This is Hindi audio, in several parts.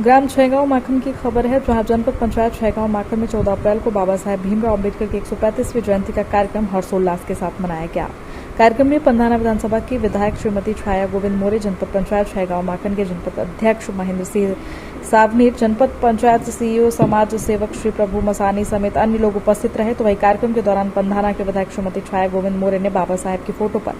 ग्राम छैगांव माखन की खबर है, जहां जनपद पंचायत छैगांव माखन में 14 अप्रैल को बाबा साहेब भीमराव अम्बेडकर की 135वीं जयंती का कार्यक्रम हर्षोल्लास के साथ मनाया गया। कार्यक्रम में पंधाना विधानसभा की विधायक श्रीमती छाया गोविंद मोरे, जनपद पंचायत छैगांव माखन के जनपद अध्यक्ष महेंद्र सिंह सावनीर, जनपद पंचायत सीईओ समाज सेवक श्री प्रभु मसानी समेत अन्य लोग उपस्थित रहे। तो वही कार्यक्रम के दौरान पंधाना के विधायक श्रीमती छाया गोविंद मोरे ने बाबा साहेब की फोटो पर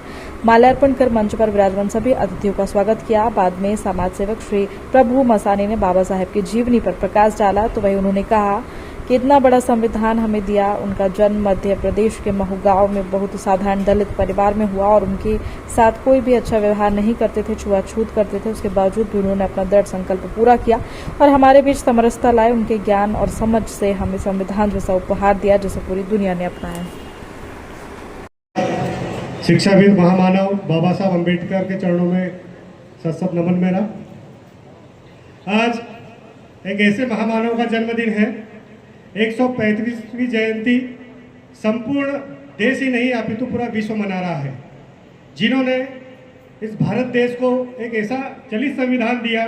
माल्यार्पण कर मंच पर विराजमान सभी अतिथियों का स्वागत किया। बाद में समाज सेवक श्री प्रभु मसानी ने बाबा साहेब की जीवनी पर प्रकाश डाला। तो वही उन्होंने कहा कि इतना बड़ा संविधान हमें दिया। उनका जन्म मध्य प्रदेश के महू गांव में बहुत साधारण दलित परिवार में हुआ और उनके साथ कोई भी अच्छा व्यवहार नहीं करते थे, छुआछूत करते थे। उसके बावजूद भी उन्होंने अपना दृढ़ संकल्प पूरा किया और हमारे बीच समरसता लाए। उनके ज्ञान और समझ से हमें संविधान जैसा उपहार दिया जिसे पूरी दुनिया ने अपनाया। शिक्षाविद महामानव बाबा साहब अम्बेडकर के चरणों में सत नमन मेरा। आज एक ऐसे महामानव का जन्मदिन है, 135वीं जयंती संपूर्ण देश ही नहीं अपितु पूरा विश्व मना रहा है, जिन्होंने इस भारत देश को एक ऐसा चलित संविधान दिया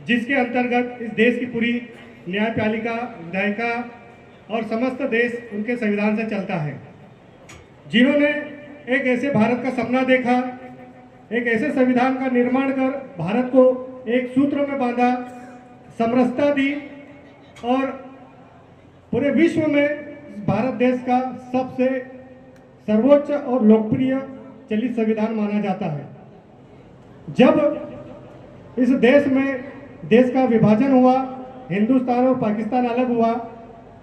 जिसके अंतर्गत इस देश की पूरी न्यायपालिका, विधायिका और समस्त देश उनके संविधान से चलता है। जिन्होंने एक ऐसे भारत का सपना देखा, एक ऐसे संविधान का निर्माण कर भारत को एक सूत्र में बांधा, समरसता दी और पूरे विश्व में भारत देश का सबसे सर्वोच्च और लोकप्रिय चलित संविधान माना जाता है। जब इस देश में देश का विभाजन हुआ, हिंदुस्तान और पाकिस्तान अलग हुआ,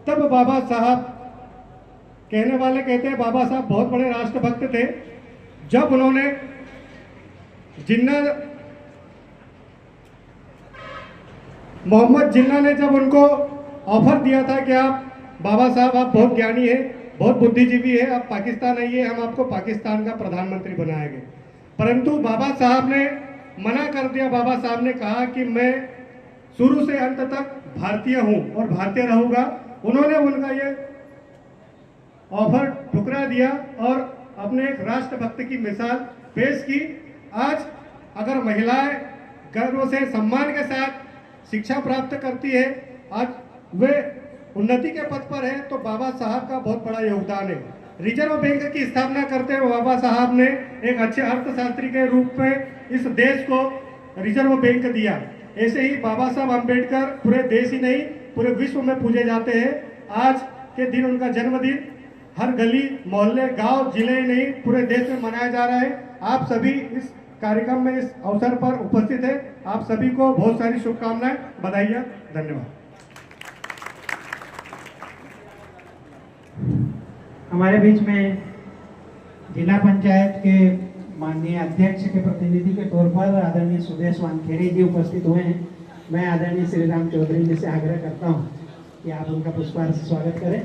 तब बाबा साहब, कहने वाले कहते हैं बाबा साहब बहुत बड़े राष्ट्रभक्त थे। जब उन्होंने मोहम्मद जिन्ना ने जब उनको ऑफर दिया था कि आप बाबा साहब, आप बहुत ज्ञानी हैं, बहुत बुद्धिजीवी है, आप पाकिस्तान आइए, हम आपको पाकिस्तान का प्रधानमंत्री बनाएंगे, परंतु बाबा साहब ने मना कर दिया। बाबा साहब ने कहा कि मैं शुरू से अंत तक भारतीय हूं और भारतीय रहूंगा। उन्होंने उनका ये ऑफर ठुकरा दिया और अपने एक राष्ट्रभक्त की मिसाल पेश की। आज अगर महिलाएं गर्व से, सम्मान के साथ शिक्षा प्राप्त करती है, आज वे उन्नति के पथ पर है, तो बाबा साहब का बहुत बड़ा योगदान है। रिजर्व बैंक की स्थापना करते हुए बाबा साहब ने एक अच्छे अर्थशास्त्री के रूप में इस देश को रिजर्व बैंक दिया। ऐसे ही बाबा साहब अम्बेडकर पूरे देश ही नहीं पूरे विश्व में पूजे जाते हैं। आज के दिन उनका जन्मदिन हर गली, मोहल्ले, गांव, जिले नहीं पूरे देश में मनाया जा रहा है। आप सभी इस कार्यक्रम में इस अवसर पर उपस्थित है। आप सभी को बहुत सारी शुभकामनाएं, बधाइयां, धन्यवाद। हमारे बीच में जिला पंचायत के माननीय अध्यक्ष के प्रतिनिधि के तौर पर आदरणीय सुदेश वानखेड़े जी उपस्थित हुए हैं। मैं आदरणीय श्री राम चौधरी जी से आग्रह करता हूं कि आप उनका पुष्पार्घ्य से स्वागत करें।